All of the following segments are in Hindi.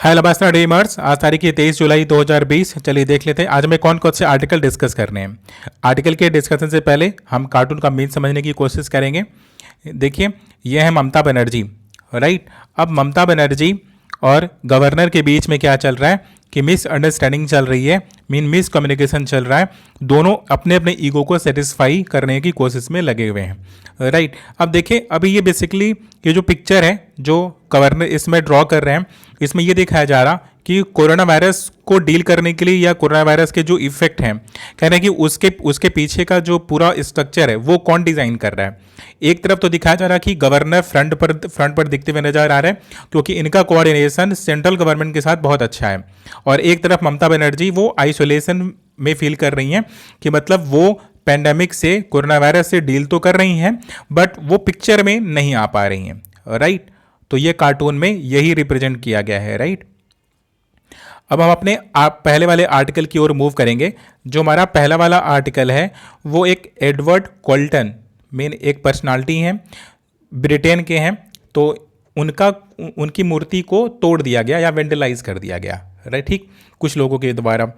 हेलो नमस्ते ड्रीमर्स। आज तारीख है 23 जुलाई 2020। चलिए देख लेते हैं आज हमें कौन कौन से आर्टिकल डिस्कस करने हैं। आर्टिकल के डिस्कशन से पहले हम कार्टून का मीन समझने की कोशिश करेंगे। देखिए, यह है ममता बनर्जी, राइट। अब ममता बनर्जी और गवर्नर के बीच में क्या चल रहा है कि मिस अंडरस्टैंडिंग चल रही है, मिस कम्युनिकेशन चल रहा है। दोनों अपने अपने ईगो को सेटिस्फाई करने की कोशिश में लगे हुए हैं, राइट। अब देखिए, अभी ये बेसिकली ये जो पिक्चर है जो गवर्नर इसमें ड्रॉ कर रहे हैं, इसमें ये दिखाया जा रहा कि कोरोना वायरस को डील करने के लिए या कोरोना वायरस के जो इफेक्ट हैं, कह रहे हैं कि उसके उसके पीछे का जो पूरा स्ट्रक्चर है वो कौन डिज़ाइन कर रहा है। एक तरफ तो दिखाया जा रहा है कि गवर्नर फ्रंट पर दिखते हुए नजर आ रहे हैं क्योंकि इनका कोऑर्डिनेशन सेंट्रल गवर्नमेंट के साथ बहुत अच्छा है, और एक तरफ ममता बनर्जी वो आइसोलेशन में फील कर रही हैं कि मतलब वो पेंडेमिक से, कोरोना वायरस से डील तो कर रही हैं बट वो पिक्चर में नहीं आ पा रही हैं, राइट। तो ये कार्टून में यही रिप्रेजेंट किया गया है, राइट। अब हम अपने पहले वाले आर्टिकल की ओर मूव करेंगे। जो हमारा पहला वाला आर्टिकल है वो एक एडवर्ड कोल्टन, मेन एक पर्सनालिटी हैं, ब्रिटेन के हैं। तो उनकी मूर्ति को तोड़ दिया गया या वेंडलाइज कर दिया गया, राइट, ठीक, कुछ लोगों के द्वारा।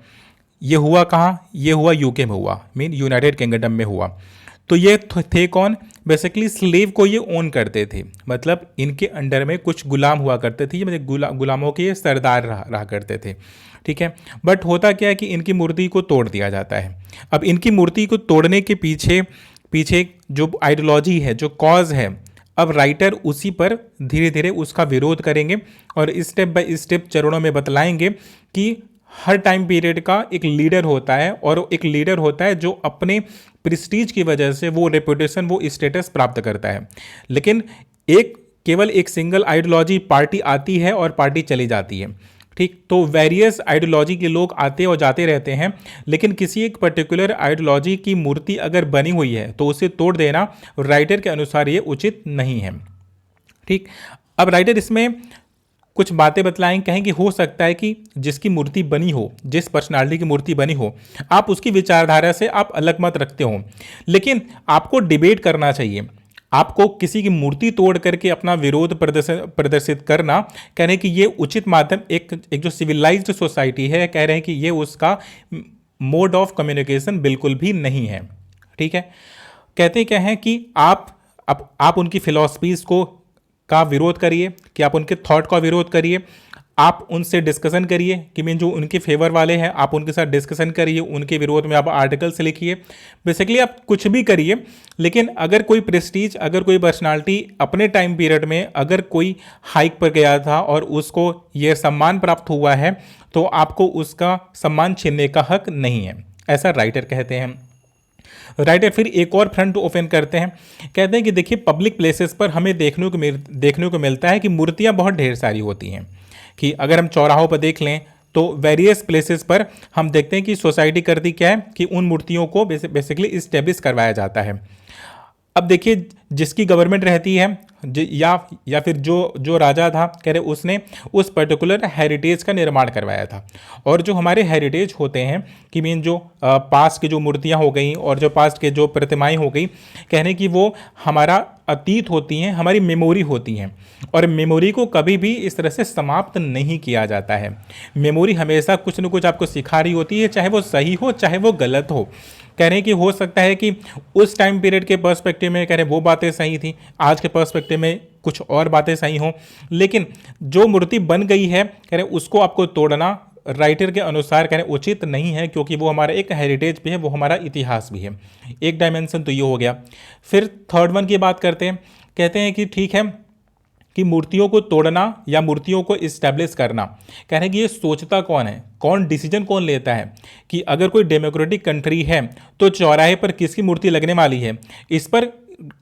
ये हुआ कहाँ? ये हुआ यूके में हुआ, मीन यूनाइटेड किंगडम में हुआ। तो ये थे कौन? बेसिकली स्लेव को ये ओन करते थे, मतलब इनके अंडर में कुछ गुलाम हुआ करते थे, मतलब गुलामों के ये सरदार रहा करते थे, ठीक है। बट होता क्या है कि इनकी मूर्ति को तोड़ दिया जाता है। अब इनकी मूर्ति को तोड़ने के पीछे पीछे जो आइडियोलॉजी है, जो कॉज है, अब राइटर उसी पर धीरे धीरे उसका विरोध करेंगे और स्टेप बाय स्टेप चरणों में बतलाएंगे कि हर टाइम पीरियड का एक लीडर होता है, और एक लीडर होता है जो अपने प्रेस्टीज की वजह से वो रेपुटेशन, वो स्टेटस प्राप्त करता है। लेकिन केवल एक सिंगल आइडियोलॉजी पार्टी आती है और पार्टी चली जाती है, ठीक। तो वेरियस आइडियोलॉजी के लोग आते और जाते रहते हैं, लेकिन किसी एक पर्टिकुलर आइडियोलॉजी की मूर्ति अगर बनी हुई है तो उसे तोड़ देना राइटर के अनुसार ये उचित नहीं है, ठीक। अब राइटर इसमें कुछ बातें बतलाएं, कहें कि हो सकता है कि जिसकी मूर्ति बनी हो, जिस पर्सनालिटी की मूर्ति बनी हो, आप उसकी विचारधारा से आप अलग मत रखते हो, लेकिन आपको डिबेट करना चाहिए। आपको किसी की मूर्ति तोड़ करके अपना विरोध प्रदर्शित करना, कह रहे हैं कि ये उचित माध्यम, एक जो सिविलाइज्ड सोसाइटी है, कह रहे हैं कि ये उसका मोड ऑफ कम्युनिकेशन बिल्कुल भी नहीं है, ठीक है। कहते क्या हैं कि आप उनकी फिलॉसफीज का विरोध करिए, कि आप उनके थॉट का विरोध करिए, आप उनसे डिस्कशन करिए कि मीन जो उनके फेवर वाले हैं आप उनके साथ डिस्कशन करिए, उनके विरोध में आप आर्टिकल्स लिखिए, बेसिकली आप कुछ भी करिए। लेकिन अगर कोई प्रेस्टीज, अगर कोई पर्सनालिटी अपने टाइम पीरियड में अगर कोई हाइक पर गया था और उसको ये सम्मान प्राप्त हुआ है, तो आपको उसका सम्मान छीनने का हक नहीं है, ऐसा राइटर कहते हैं। राइटर फिर एक और फ्रंट ओपन करते हैं, कहते हैं कि देखिए, पब्लिक प्लेसेस पर हमें देखने को मिलता है कि मूर्तियां बहुत ढेर सारी होती हैं। कि अगर हम चौराहों पर देख लें तो वेरियस प्लेसेस पर हम देखते हैं कि सोसाइटी करती क्या है कि उन मूर्तियों को बेसिकली इस्टेब्लिश करवाया जाता है। अब देखिए, जिसकी गवर्नमेंट रहती है या फिर जो राजा था, कह रहे उसने उस पर्टिकुलर हेरिटेज का निर्माण करवाया था। और जो हमारे हेरिटेज होते हैं कि मीन जो पास्ट की जो मूर्तियां हो गई और जो पास्ट के जो प्रतिमाएं हो गई, कहने की वो हमारा अतीत होती हैं, हमारी मेमोरी होती हैं, और मेमोरी को कभी भी इस तरह से समाप्त नहीं किया जाता है। मेमोरी हमेशा कुछ न कुछ आपको सिखा रही होती है, चाहे वो सही हो चाहे वो गलत हो। कह रहे हैं कि हो सकता है कि उस टाइम पीरियड के पर्सपेक्टिव में कह रहे हैं वो बातें सही थी, आज के पर्सपेक्टिव में कुछ और बातें सही हों, लेकिन जो मूर्ति बन गई है, कह रहे उसको आपको तोड़ना राइटर के अनुसार कह रहे उचित नहीं है, क्योंकि वो हमारा एक हेरिटेज भी है, वो हमारा इतिहास भी है। एक डायमेंशन तो ये हो गया। फिर थर्ड वन की बात करते हैं, कहते हैं कि ठीक है कि मूर्तियों को तोड़ना या मूर्तियों को इस्टेब्लिश करना, कह रहे हैं कि ये सोचता कौन है, कौन डिसीजन कौन लेता है कि अगर कोई डेमोक्रेटिक कंट्री है तो चौराहे पर किसकी मूर्ति लगने वाली है, इस पर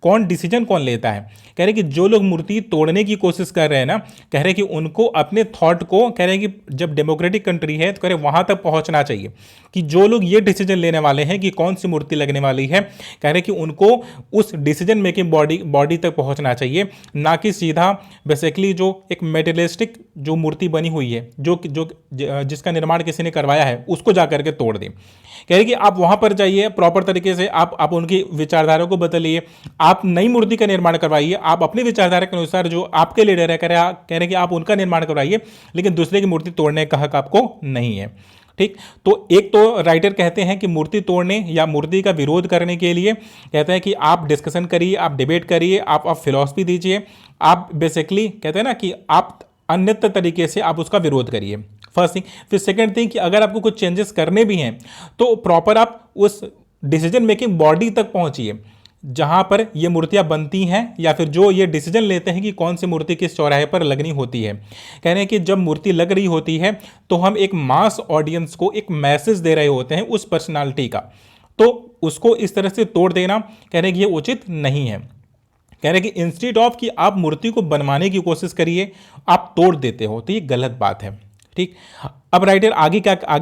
कौन डिसीजन कौन लेता है। कह रहे कि जो लोग मूर्ति तोड़ने की कोशिश कर रहे हैं ना, कह रहे कि उनको अपने थॉट को, कह रहे कि जब डेमोक्रेटिक कंट्री है तो कह रहे वहां तक पहुंचना चाहिए कि जो लोग ये डिसीजन लेने वाले हैं कि कौन सी मूर्ति लगने वाली है, कह रहे कि उनको उस डिसीजन मेकिंग बॉडी तक पहुंचना चाहिए, ना कि सीधा बेसिकली जो एक मेटेरियलिस्टिक जो मूर्ति बनी हुई है, जिसका निर्माण किसी ने करवाया है, उसको जा करके तोड़ दें। कह रहे कि आप वहां पर जाइए, प्रॉपर तरीके से आप उनकी विचारधारा को बदलिए, आप नई मूर्ति का निर्माण करवाइए, आप अपनी विचारधारा के अनुसार जो आपके लीडर है कह रहे हैं कि आप उनका निर्माण करवाइए, लेकिन दूसरे की मूर्ति तोड़ने का हक आपको नहीं है। ठीक, तो एक तो राइटर कहते हैं कि मूर्ति तोड़ने या मूर्ति का विरोध करने के लिए कहते हैं कि आप डिस्कशन करिए, आप डिबेट करिए, आप फिलॉसफी दीजिए, आप बेसिकली कहते हैं ना कि आप अन्यत्र तरीके से आप उसका विरोध करिए, फर्स्ट थिंग। फिर सेकंड थिंग कि अगर आपको कुछ चेंजेस करने भी हैं तो प्रॉपर आप उस डिसीजन मेकिंग बॉडी तक पहुंचिए जहां पर ये मूर्तियां बनती हैं, या फिर जो ये डिसीजन लेते हैं कि कौन सी मूर्ति किस चौराहे पर लगनी होती है। कह रहे हैं कि जब मूर्ति लग रही होती है तो हम एक मास ऑडियंस को एक मैसेज दे रहे होते हैं उस पर्सनालिटी का, तो उसको इस तरह से तोड़ देना कह रहे हैं कि ये उचित नहीं है। कह रहे हैं कि इंस्टेड ऑफ कि आप मूर्ति को बनवाने की कोशिश करिए, आप तोड़ देते हो, तो ये गलत बात है। ठीक, अब राइटर आगे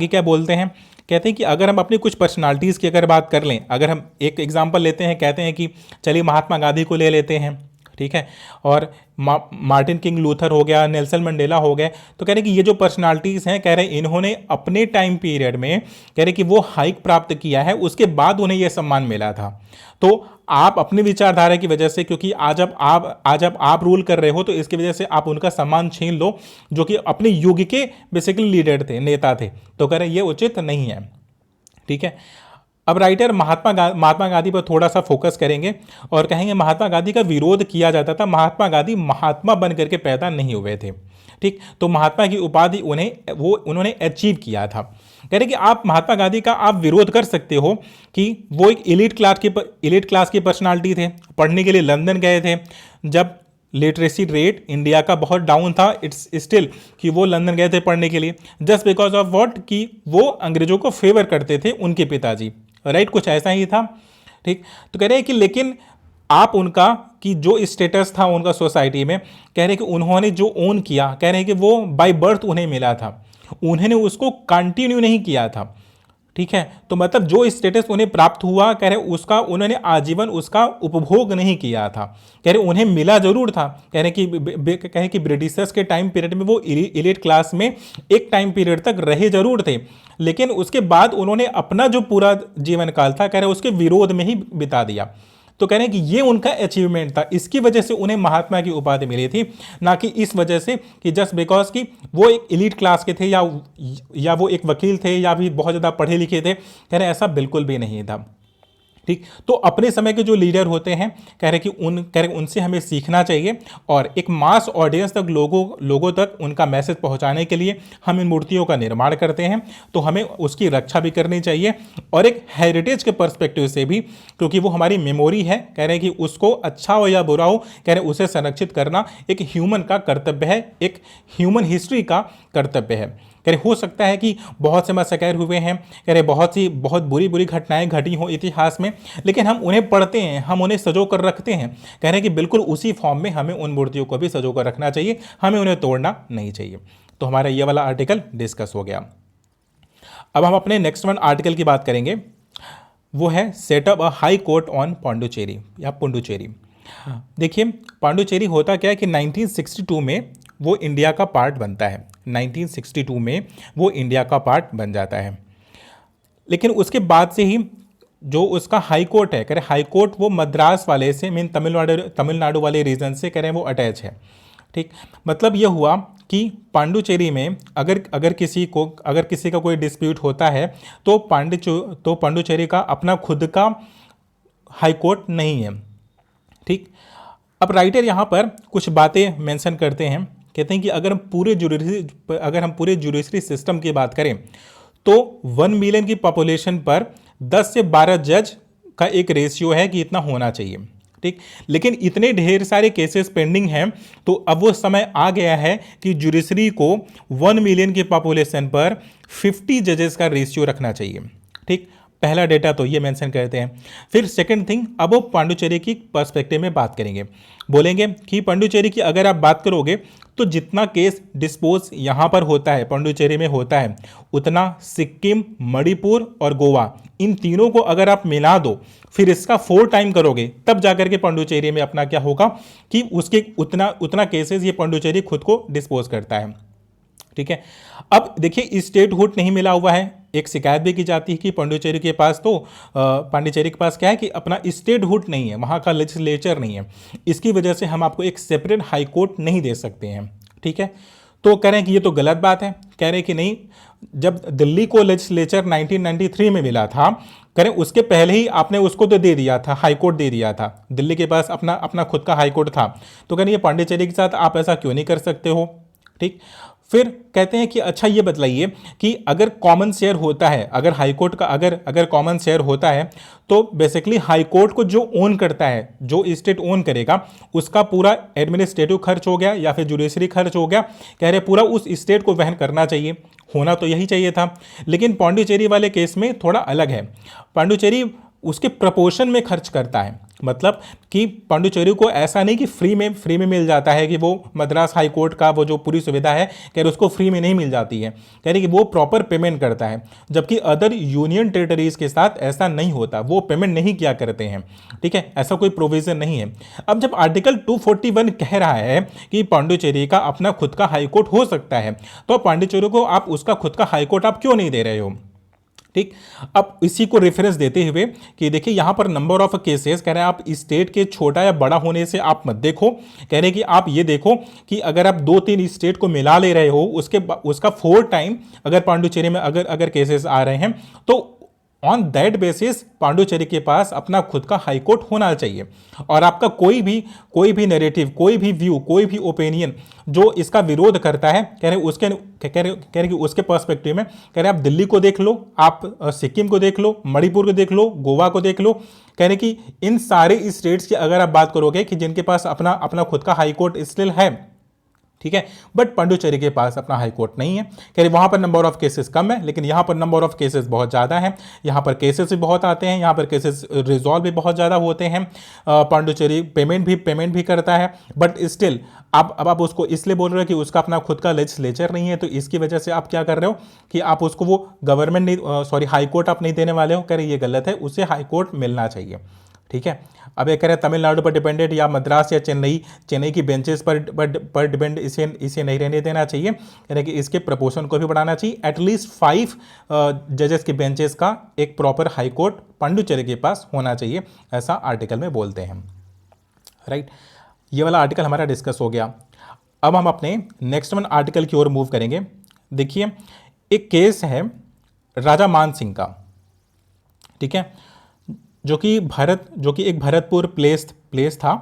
क्या बोलते हैं, कहते हैं कि अगर हम अपनी कुछ पर्सनालिटीज़ की अगर बात कर लें, अगर हम एक एग्जांपल लेते हैं, कहते हैं कि चलिए महात्मा गांधी को ले लेते हैं, ठीक है, और मार्टिन किंग लूथर हो गया, नेल्सन मंडेला हो गए, तो कह रहे हैं कि ये जो पर्सनालिटीज़ हैं, कह रहे हैं इन्होंने अपने टाइम पीरियड में कह रहे कि वो हाइक प्राप्त किया है, उसके बाद उन्हें यह सम्मान मिला था। तो आप अपनी विचारधारा की वजह से, क्योंकि आज अब आप रूल कर रहे हो, तो इसकी वजह से आप उनका सम्मान छीन लो जो कि अपने युग के बेसिकली लीडर थे, नेता थे, तो कह रहे हैं ये उचित नहीं है। ठीक है, अब राइटर महात्मा गांधी पर थोड़ा सा फोकस करेंगे और कहेंगे महात्मा गांधी का विरोध किया जाता था, महात्मा गांधी महात्मा बन करके पैदा नहीं हुए थे। ठीक, तो महात्मा की उपाधि उन्होंने अचीव किया था। कह रहे कि आप महात्मा गांधी का आप विरोध कर सकते हो कि वो एक एलीट क्लास की पर्सनालिटी थे, पढ़ने के लिए लंदन गए थे, जब लिटरेसी रेट इंडिया का बहुत डाउन था, इट्स स्टिल कि वो लंदन गए थे पढ़ने के लिए, जस्ट बिकॉज ऑफ व्हाट कि वो अंग्रेजों को फेवर करते थे, उनके पिताजी, राइट, कुछ ऐसा ही था। ठीक, तो कह रहे हैं कि लेकिन आप उनका कि जो स्टेटस था उनका सोसाइटी में, कह रहे हैं कि उन्होंने जो ओन किया, कह रहे हैं कि वो बाय बर्थ उन्हें मिला था, उन्होंने उसको कंटिन्यू नहीं किया था। ठीक है, तो मतलब जो स्टेटस उन्हें प्राप्त हुआ, कह रहे उसका उन्होंने आजीवन उसका उपभोग नहीं किया था, कह रहे उन्हें मिला जरूर था। कह रहे कि ब्रिटिशर्स के टाइम पीरियड में वो एलीट क्लास में एक टाइम पीरियड तक रहे जरूर थे, लेकिन उसके बाद उन्होंने अपना जो पूरा जीवन काल था, कह रहे उसके विरोध में ही बिता दिया। तो कह रहे हैं कि ये उनका अचीवमेंट था, इसकी वजह से उन्हें महात्मा की उपाधि मिली थी, ना कि इस वजह से कि जस्ट बिकॉज कि वो एक एलीट क्लास के थे या वो एक वकील थे या भी बहुत ज़्यादा पढ़े लिखे थे। कह रहे ऐसा बिल्कुल भी नहीं था। ठीक, तो अपने समय के जो लीडर होते हैं, कह रहे कि उनसे हमें सीखना चाहिए और एक मास ऑडियंस तक लोगों तक उनका मैसेज पहुंचाने के लिए हम इन मूर्तियों का निर्माण करते हैं, तो हमें उसकी रक्षा भी करनी चाहिए और एक हेरिटेज के पर्सपेक्टिव से भी, क्योंकि वो हमारी मेमोरी है। कह रहे हैं कि उसको अच्छा हो या बुरा हो, कह रहे उसे संरक्षित करना एक ह्यूमन का कर्तव्य है, एक ह्यूमन हिस्ट्री का कर्तव्य है। कह रहे हो सकता है कि बहुत से मैसेकर हुए हैं, कह रहे बहुत बुरी घटनाएं घटी हो इतिहास में, लेकिन हम उन्हें पढ़ते हैं, हम उन्हें सजो कर रखते हैं। कह रहे हैं कि बिल्कुल उसी फॉर्म में हमें उन मूर्तियों को भी सजो कर रखना चाहिए, हमें उन्हें तोड़ना नहीं चाहिए। तो हमारा ये वाला आर्टिकल डिस्कस हो गया। अब हम अपने नेक्स्ट वन आर्टिकल की बात करेंगे, वो है setup a high court on Pondicherry या पुडुचेरी। देखिए पांडुचेरी होता क्या है कि 1962 में वो इंडिया का पार्ट बनता है, 1962 में वो इंडिया का पार्ट बन जाता है, लेकिन उसके बाद से ही जो उसका हाई कोर्ट है, कह रहे हाई कोर्ट वो मद्रास वाले से, मीन तमिलनाडु वाले रीजन से कह रहे हैं वो अटैच है। ठीक, मतलब ये हुआ कि पांडुचेरी में अगर किसी का कोई डिस्प्यूट होता है तो पांडुचेरी का अपना खुद का हाई कोर्ट नहीं है। ठीक, अब राइटर यहाँ पर कुछ बातें मेंशन करते हैं, कहते हैं कि अगर हम पूरे जुडिशरी सिस्टम की बात करें तो 1 मिलियन की पॉपुलेशन पर 10 से 12 जज का एक रेशियो है कि इतना होना चाहिए। ठीक, लेकिन इतने ढेर सारे केसेस पेंडिंग हैं, तो अब वो समय आ गया है कि जुडिशरी को 1 मिलियन की पॉपुलेशन पर 50 जजेस का रेशियो रखना चाहिए। ठीक, पहला डेटा तो ये मेंशन करते हैं। फिर सेकंड थिंग, अब वो पांडुचेरी की पर्सपेक्टिव में बात करेंगे, बोलेंगे कि पांडुचेरी की अगर आप बात करोगे तो जितना केस डिस्पोज यहाँ पर होता है, पांडुचेरी में होता है, उतना सिक्किम, मणिपुर और गोवा, इन तीनों को अगर आप मिला दो, फिर इसका 4 टाइम करोगे, तब जाकर के पांडुचेरी में अपना क्या होगा कि उसके उतना केसेस ये पांडुचेरी खुद को डिस्पोज करता है। ठीक है, अब देखिए स्टेटहुड नहीं मिला हुआ है एक शिकायत भी की जाती है कि पांडिचेरी के पास पांडिचेरी के पास क्या है कि अपना स्टेटहुड नहीं है, वहाँ का लेजिस्लेचर नहीं है, इसकी वजह से हम आपको एक सेपरेट हाई कोर्ट नहीं दे सकते हैं। ठीक है, तो कह रहे हैं कि ये तो गलत बात है। कह रहे हैं कि नहीं, जब दिल्ली को लेजिस्लेचर 1993 में मिला था, करें उसके पहले ही आपने उसको तो दे दिया था, हाई कोर्ट दे दिया था, दिल्ली के पास अपना अपना खुद का हाई कोर्ट था। तो कह रहे ये पांडिचेरी के साथ आप ऐसा क्यों नहीं कर सकते हो। ठीक, फिर कहते हैं कि अच्छा ये बतलाइए कि अगर कॉमन शेयर होता है, अगर हाई कोर्ट का अगर अगर कॉमन शेयर होता है, तो बेसिकली हाई कोर्ट को जो ओन करता है, जो स्टेट ओन करेगा, उसका पूरा एडमिनिस्ट्रेटिव खर्च हो गया या फिर जुडिशरी खर्च हो गया, कह रहे पूरा उस स्टेट को वहन करना चाहिए, होना तो यही चाहिए था। लेकिन पांडिचेरी वाले केस में थोड़ा अलग है, पांडिचेरी उसके प्रपोर्शन में खर्च करता है। मतलब कि पांडिचेरी को ऐसा नहीं कि फ्री में मिल जाता है, कि वो मद्रास हाई कोर्ट का वो जो पूरी सुविधा है कह रहे उसको फ्री में नहीं मिल जाती है, कह रहे कि वो प्रॉपर पेमेंट करता है, जबकि अदर यूनियन टेरिटरीज के साथ ऐसा नहीं होता, वो पेमेंट नहीं किया करते हैं। ठीक है, ऐसा कोई प्रोविजन नहीं है। अब जब आर्टिकल 241 कह रहा है कि पांडिचेरी का अपना खुद का हाई कोर्ट हो सकता है, तो पांडिचेरी को आप उसका खुद का हाई कोर्ट आप क्यों नहीं दे रहे हो। ठीक, अब इसी को रेफरेंस देते हुए कि देखिए यहां पर नंबर ऑफ केसेस कह रहे हैं, आप स्टेट के छोटा या बड़ा होने से आप मत देखो, कह रहे हैं कि आप ये देखो कि अगर आप 2-3 स्टेट को मिला ले रहे हो, उसका 4 टाइम अगर पांडिचेरी में अगर अगर केसेस आ रहे हैं, तो ऑन दैट बेसिस पांडिचेरी के पास अपना खुद का हाई कोर्ट होना चाहिए। और आपका कोई भी नैरेटिव, कोई भी व्यू, कोई भी ओपिनियन जो इसका विरोध करता है, कह रहे कि उसके पर्सपेक्टिव में कह रहे आप दिल्ली को देख लो, आप सिक्किम को देख लो, मणिपुर को देख लो, गोवा को देख लो, कह रहे कि इन सारे स्टेट्स की अगर आप बात करोगे कि जिनके पास अपना अपना खुद का हाई कोर्ट स्टिल है, ठीक है, बट पांडिचेरी के पास अपना हाई कोर्ट नहीं है। कह रहे वहां पर नंबर ऑफ केसेस कम है, लेकिन यहां पर नंबर ऑफ केसेस बहुत ज़्यादा हैं, यहां पर केसेस भी बहुत आते हैं, यहां पर केसेस रिजॉल्व भी बहुत ज़्यादा होते हैं। पांडिचेरी पेमेंट भी करता है, बट स्टिल अब आप उसको इसलिए बोल रहे हो कि उसका अपना खुद का लेजिस्लेचर नहीं है, तो इसकी वजह से आप क्या कर रहे हो कि आप उसको वो गवर्नमेंट नहीं, सॉरी हाई कोर्ट आप नहीं देने वाले हो। कह रहे ये गलत है, उसे हाई कोर्ट मिलना चाहिए। ठीक है, अब ये कह रहे हैं तमिलनाडु पर डिपेंडेंट या मद्रास या चेन्नई की बेंचेस पर डिपेंड इसे नहीं रहने देना चाहिए। कह रहे कि इसके प्रपोर्शन को भी बढ़ाना चाहिए। एटलीस्ट 5 जजेस के बेंचेस का एक प्रॉपर हाई कोर्ट पांडिचेरी के पास होना चाहिए, ऐसा आर्टिकल में बोलते हैं। राइट, ये वाला आर्टिकल हमारा डिस्कस हो गया। अब हम अपने नेक्स्ट वन आर्टिकल की ओर मूव करेंगे। देखिए, एक केस है राजा मान सिंह का, ठीक है, जो कि एक भरतपुर प्लेस था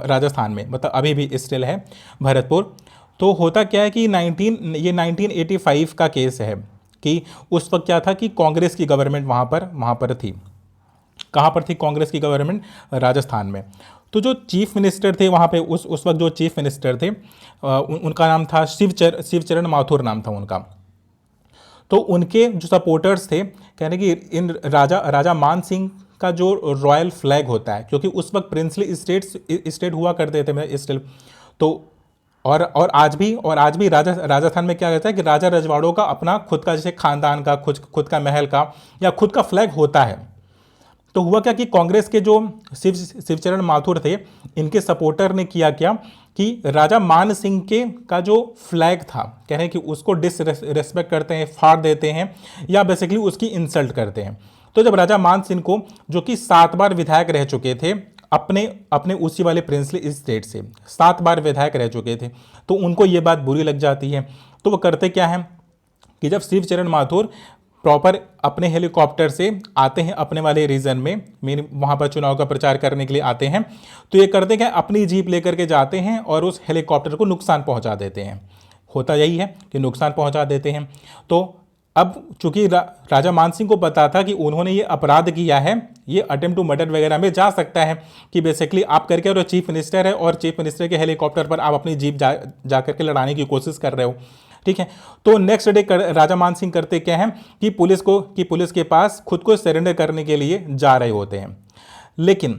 राजस्थान में, मतलब अभी भी स्टिल है भरतपुर। तो होता क्या है कि 1985 का केस है कि उस वक्त क्या था कि कांग्रेस की गवर्नमेंट वहाँ पर थी। कहाँ पर थी कांग्रेस की गवर्नमेंट? राजस्थान में। तो जो चीफ मिनिस्टर थे वहाँ पे उस वक्त जो चीफ मिनिस्टर थे उनका नाम था शिवचरण माथुर नाम था उनका। तो उनके जो सपोर्टर्स थे कह रहे कि इन राजा मान सिंह का जो रॉयल फ्लैग होता है, क्योंकि उस वक्त प्रिंसली स्टेट हुआ करते थे स्टिल, तो और आज भी राजस्थान में क्या कहता है कि राजा रजवाड़ों का अपना खुद का जैसे खानदान का खुद का महल का या खुद का फ्लैग होता है। तो हुआ क्या कि कांग्रेस के जो शिवचरण माथुर थे, इनके सपोर्टर ने किया क्या कि राजा मान सिंह के का जो फ्लैग था, कह रहे हैं कि उसको डिसरेस्पेक्ट करते हैं, फाड़ देते हैं या बेसिकली उसकी इंसल्ट करते हैं। तो जब राजा मान सिंह को, जो कि 7 बार विधायक रह चुके थे अपने उसी वाले प्रिंसली स्टेट से, 7 बार विधायक रह चुके थे, तो उनको ये बात बुरी लग जाती है। तो वो करते क्या है कि जब शिवचरण माथुर प्रॉपर अपने हेलीकॉप्टर से आते हैं अपने वाले रीजन में वहाँ पर चुनाव का प्रचार करने के लिए आते हैं, तो ये करते क्या, अपनी जीप लेकर के जाते हैं और उस हेलीकॉप्टर को नुकसान पहुँचा देते हैं। होता यही है कि नुकसान पहुँचा देते हैं। तो अब चूंकि राजा मान सिंह को पता था कि उन्होंने ये अपराध किया है, ये अटेम्प्ट टू मर्डर वगैरह में जा सकता है कि बेसिकली आप करके, और चीफ मिनिस्टर है और चीफ मिनिस्टर के हेलीकॉप्टर पर आप अपनी जीप जा करके लड़ाने की कोशिश कर रहे हो। ठीक है, तो नेक्स्ट डे राजा मान सिंह करते क्या है कि पुलिस के पास खुद को सरेंडर करने के लिए जा रहे होते हैं। लेकिन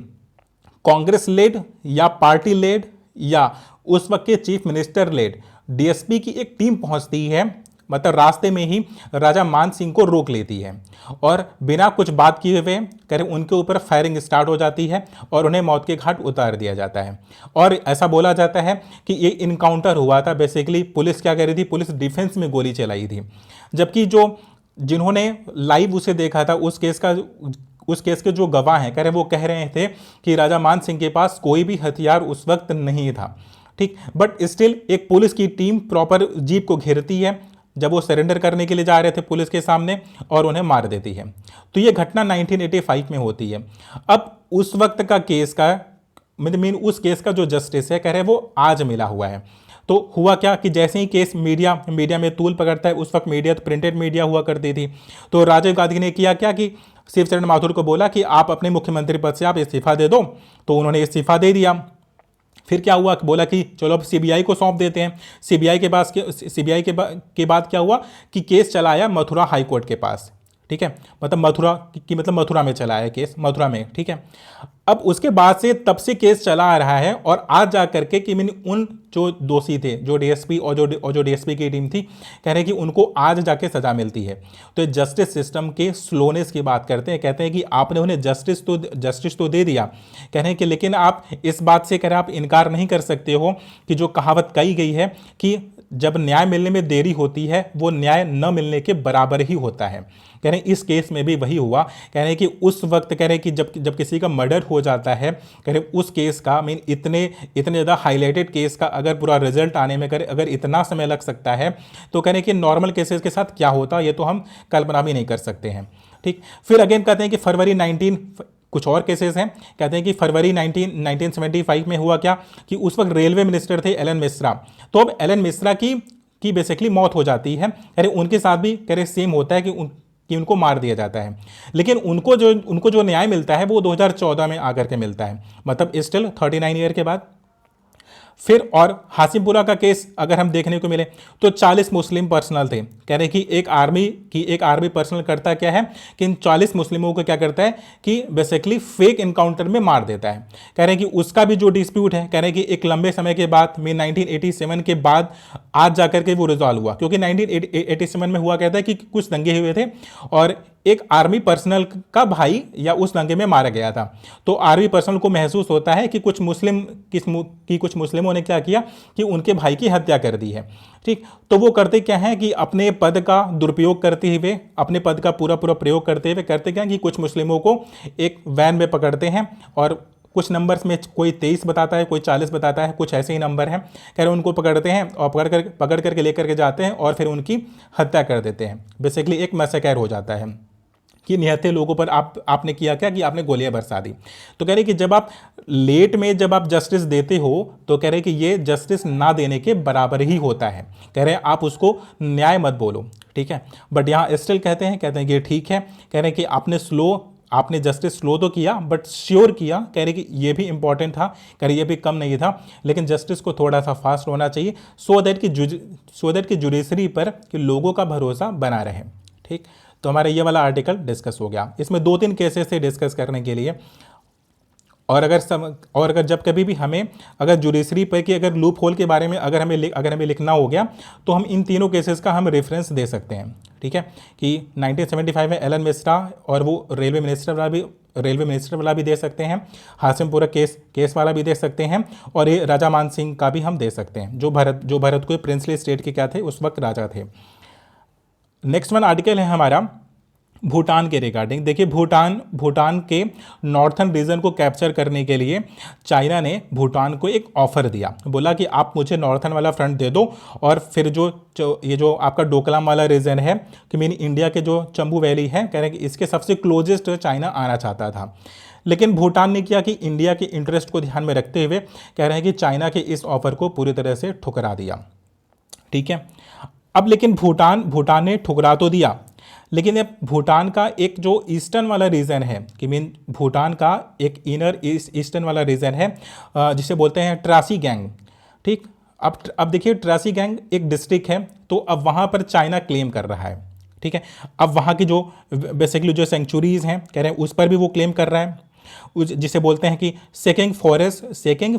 कांग्रेस लेड या पार्टी लेड या उस वक्त के चीफ मिनिस्टर लेड डीएसपी की एक टीम पहुंचती है, मतलब रास्ते में ही राजा मान सिंह को रोक लेती है और बिना कुछ बात किए हुए करें उनके ऊपर फायरिंग स्टार्ट हो जाती है और उन्हें मौत के घाट उतार दिया जाता है। और ऐसा बोला जाता है कि ये इनकाउंटर हुआ था, बेसिकली पुलिस क्या कर रही थी, पुलिस डिफेंस में गोली चलाई थी, जबकि जो जिन्होंने लाइव उसे देखा था, उस केस के जो गवाह हैं, कह रहे वो कह रहे थे कि राजा मान सिंह के पास कोई भी हथियार उस वक्त नहीं था। ठीक, बट स्टिल एक पुलिस की टीम प्रॉपर जीप को घेरती है जब वो सरेंडर करने के लिए जा रहे थे पुलिस के सामने, और उन्हें मार देती है। तो ये घटना 1985 में होती है। अब उस वक्त का केस का मीन उस केस का जो जस्टिस है, कह रहे वो आज मिला हुआ है। तो हुआ क्या कि जैसे ही केस मीडिया में तूल पकड़ता है, उस वक्त मीडिया तो प्रिंटेड मीडिया हुआ करती थी, तो राजीव गांधी ने किया क्या कि शिवचरण माथुर को बोला कि आप अपने मुख्यमंत्री पद से आप इस्तीफा दे दो। तो उन्होंने इस्तीफा दे दिया। फिर क्या हुआ, बोला कि चलो अब सीबीआई को सौंप देते हैं। सीबीआई के बाद क्या हुआ कि केस चला आया मथुरा हाई कोर्ट के पास। ठीक है, मतलब मथुरा में चला आया केस, मथुरा में। ठीक है, अब उसके बाद से तब से केस चला आ रहा है, और आज जा करके कि मैंने उन जो दोषी थे, जो डीएसपी और जो डीएसपी की टीम थी, कह रहे हैं कि उनको आज जाके सजा मिलती है। तो जस्टिस सिस्टम के स्लोनेस की बात करते हैं, कहते हैं कि आपने उन्हें जस्टिस तो दे दिया, कह रहे हैं कि लेकिन आप इस बात से कह रहे हैं आप इनकार नहीं कर सकते हो कि जो कहावत कही गई है कि जब न्याय मिलने में देरी होती है वो न्याय न मिलने के बराबर ही होता है। कह रहे हैं इस केस में भी वही हुआ। कह रहे हैं कि उस वक्त कह रहे हैं कि जब किसी का मर्डर हो जाता है, कह रहे उस केस का इतने ज़्यादा हाईलाइटेड केस का अगर पूरा रिजल्ट आने में अगर इतना समय लग सकता है, तो कह रहे हैं कि नॉर्मल केसेस के साथ क्या होता ये तो हम कल्पना भी नहीं कर सकते हैं। ठीक, फिर अगेन कहते हैं कि फरवरी 19 कुछ और केसेस हैं। कहते हैं कि फरवरी 1975 में हुआ क्या कि उस वक्त रेलवे मिनिस्टर थे एलन मिश्रा। तो अब एलन मिश्रा की बेसिकली मौत हो जाती है। अरे उनके साथ भी कह रहे सेम होता है कि उनको मार दिया जाता है, लेकिन उनको जो न्याय मिलता है वो 2014 में आकर के मिलता है, मतलब स्टिल 39 ईयर के बाद। फिर और हासिमपुरा का केस अगर हम देखने को मिले तो 40 मुस्लिम पर्सनल थे। कह रहे कि एक आर्मी पर्सनल करता क्या है कि इन 40 मुस्लिमों को क्या करता है कि बेसिकली फेक इनकाउंटर में मार देता है। कह रहे हैं कि उसका भी जो डिस्प्यूट है, कह रहे हैं कि एक लंबे समय के बाद 1987 के बाद आज जाकर के वो रिजॉल्व हुआ, क्योंकि 1987 में हुआ कहता है कि कुछ दंगे हुए थे और एक आर्मी पर्सनल का भाई या उस दंगे में मारा गया था। तो आर्मी पर्सनल को महसूस होता है कि कुछ मुस्लिमों ने क्या किया कि उनके भाई की हत्या कर दी है। ठीक, तो वो करते क्या है कि अपने पद का दुरुपयोग करते हुए, अपने पद का पूरा प्रयोग करते हुए करते क्या कि कुछ मुस्लिमों को एक वैन में पकड़ते हैं, और कुछ नंबर्स में कोई 23 बताता है, कोई 40 बताता है, कुछ ऐसे ही नंबर हैं। कह रहे उनको पकड़ते हैं और पकड़ करके लेकर के जाते हैं और फिर उनकी हत्या कर देते हैं। बेसिकली एक मैसेकर हो जाता है कि निहत्थे लोगों पर आपने किया क्या कि आपने गोलियां बरसा दी। तो कह रहे कि जब आप लेट में जब आप जस्टिस देते हो तो कह रहे कि ये जस्टिस ना देने के बराबर ही होता है। कह रहे हैं आप उसको न्याय मत बोलो। ठीक है, बट यहाँ स्टिल कहते हैं कि ठीक है, कह रहे हैं कि आपने जस्टिस स्लो तो किया बट श्योर किया। कह रहे कि ये भी इंपॉर्टेंट था, कह रहे ये भी कम नहीं था, लेकिन जस्टिस को थोड़ा सा फास्ट होना चाहिए सो दैट कि जुडिशरी पर कि लोगों का भरोसा बना रहे। ठीक, तो हमारा ये वाला आर्टिकल डिस्कस हो गया। इसमें 2-3 केसेस थे डिस्कस करने के लिए। और अगर जब कभी भी हमें अगर जुडिशरी पर कि अगर लूप होल के बारे में अगर हमें लिखना हो गया तो हम इन तीनों केसेस का हम रेफरेंस दे सकते हैं। ठीक है, कि 1975 में एलन मिश्रा और वो रेलवे मिनिस्टर वाला भी दे सकते हैं, हासिमपुरा केस वाला भी दे सकते हैं, और ये राजा मान सिंह का भी हम दे सकते हैं, जो भारत को प्रिंसली स्टेट के क्या थे उस वक्त राजा थे। नेक्स्ट वन आर्टिकल है हमारा भूटान के रिगार्डिंग। देखिए भूटान के नॉर्थर्न रीजन को कैप्चर करने के लिए चाइना ने भूटान को एक ऑफर दिया, बोला कि आप मुझे नॉर्थर्न वाला फ्रंट दे दो और फिर जो आपका डोकलाम वाला रीजन है कि मीन इंडिया के जो चंबू वैली है, कह रहे हैं कि इसके सबसे क्लोजेस्ट चाइना आना चाहता था। लेकिन भूटान ने किया कि इंडिया के इंटरेस्ट को ध्यान में रखते हुए कह रहे हैं कि चाइना के इस ऑफर को पूरी तरह से ठुकरा दिया। ठीक है, अब लेकिन भूटान ने ठुकरा तो दिया, लेकिन अब भूटान का एक जो ईस्टर्न वाला रीजन है कि मीन भूटान का एक इनर ईस्टर्न वाला रीजन है जिसे बोलते हैं ट्रासी गैंग। ठीक, अब देखिए ट्रासी गैंग एक डिस्ट्रिक्ट है, तो अब वहाँ पर चाइना क्लेम कर रहा है। ठीक है, अब वहाँ की जो बेसिकली जो सेंचुरीज हैं कह रहे हैं उस पर भी वो क्लेम कर रहा है, जिसे बोलते हैं कि सेकिंग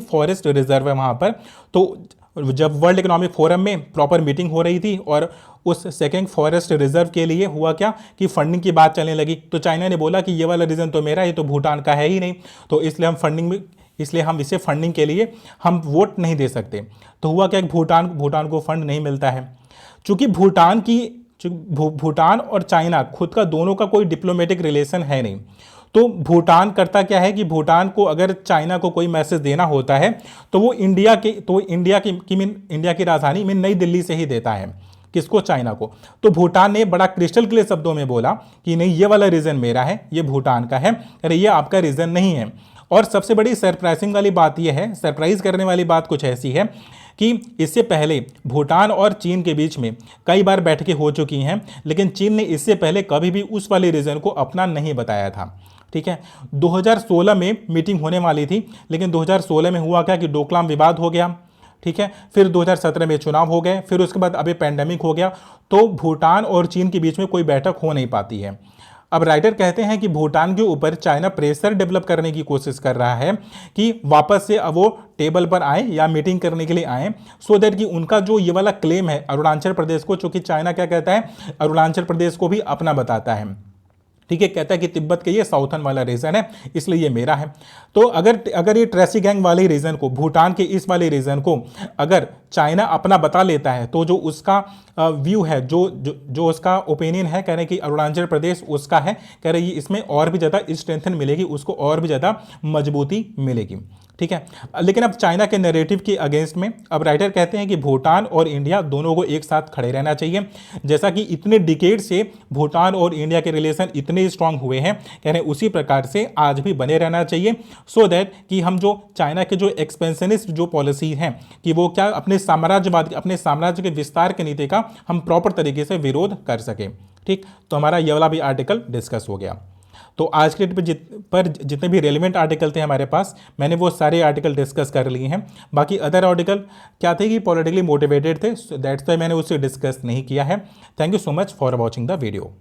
फॉरेस्ट रिजर्व है वहाँ पर। तो जब वर्ल्ड इकोनॉमिक फोरम में प्रॉपर मीटिंग हो रही थी और उस सेकेंड फॉरेस्ट रिजर्व के लिए हुआ क्या कि फंडिंग की बात चलने लगी, तो चाइना ने बोला कि ये वाला रीजन तो मेरा, ये तो भूटान का है ही नहीं, तो इसलिए हम इसे फंडिंग के लिए हम वोट नहीं दे सकते। तो हुआ क्या, भूटान को फंड नहीं मिलता है। चूंकि भूटान और चाइना खुद का दोनों का कोई डिप्लोमेटिक रिलेशन है नहीं। तो भूटान करता क्या है कि भूटान को अगर चाइना को कोई मैसेज देना होता है तो वो इंडिया की राजधानी में नई दिल्ली से ही देता है। किसको? चाइना को। तो भूटान ने बड़ा क्रिस्टल क्लियर शब्दों में बोला कि नहीं, ये वाला रीजन मेरा है, ये भूटान का है, अरे ये आपका रीजन नहीं है। और सबसे बड़ी सरप्राइजिंग वाली बात यह है, सरप्राइज करने वाली बात कुछ ऐसी है कि इससे पहले भूटान और चीन के बीच में कई बार बैठकें हो चुकी हैं, लेकिन चीन ने इससे पहले कभी भी उस वाले रीजन को अपना नहीं बताया था। ठीक है, 2016 में मीटिंग होने वाली थी, लेकिन 2016 में हुआ क्या कि डोकलाम विवाद हो गया। ठीक है, फिर 2017 में चुनाव हो गए, फिर उसके बाद अभी पैंडेमिक हो गया, तो भूटान और चीन के बीच में कोई बैठक हो नहीं पाती है। अब राइटर कहते हैं कि भूटान के ऊपर चाइना प्रेशर डेवलप करने की कोशिश कर रहा है कि वापस से अब वो टेबल पर आए या मीटिंग करने के लिए आए, सो दैट कि उनका जो ये वाला क्लेम है अरुणाचल प्रदेश को, चूंकि चाइना क्या कहता है, अरुणाचल प्रदेश को भी अपना बताता है। ठीक है, कहता है कि तिब्बत के ये साउथर्न वाला रीजन है, इसलिए ये मेरा है। तो अगर ये ट्रेसी गैंग वाले रीजन को, भूटान के इस वाले रीजन को अगर चाइना अपना बता लेता है, तो जो उसका व्यू है, जो उसका ओपिनियन है, कह रहे हैं कि अरुणाचल प्रदेश उसका है, कह रहे हैं इसमें और भी ज़्यादा स्ट्रेंथन मिलेगी, उसको और भी ज़्यादा मजबूती मिलेगी। ठीक है, लेकिन अब चाइना के नैरेटिव के अगेंस्ट में अब राइटर कहते हैं कि भूटान और इंडिया दोनों को एक साथ खड़े रहना चाहिए। जैसा कि इतने डिकेड से भूटान और इंडिया के रिलेशन इतने स्ट्रांग हुए हैं, कह रहे हैं उसी प्रकार से आज भी बने रहना चाहिए, सो दैट कि हम जो चाइना के जो एक्सपेंशनिस्ट जो पॉलिसी है कि वो क्या अपने साम्राज्य के विस्तार की नीति का हम प्रॉपर तरीके से विरोध कर सके। ठीक, तो हमारा ये वाला भी आर्टिकल डिस्कस हो गया। तो आज के डेट पर जितने भी रेलिवेंट आर्टिकल थे हमारे पास, मैंने वो सारे आर्टिकल डिस्कस कर लिए हैं। बाकी अदर आर्टिकल क्या थे कि पॉलिटिकली मोटिवेटेड थे, दैट्स वाई मैंने उसे डिस्कस नहीं किया है। Thank you so much for watching the video.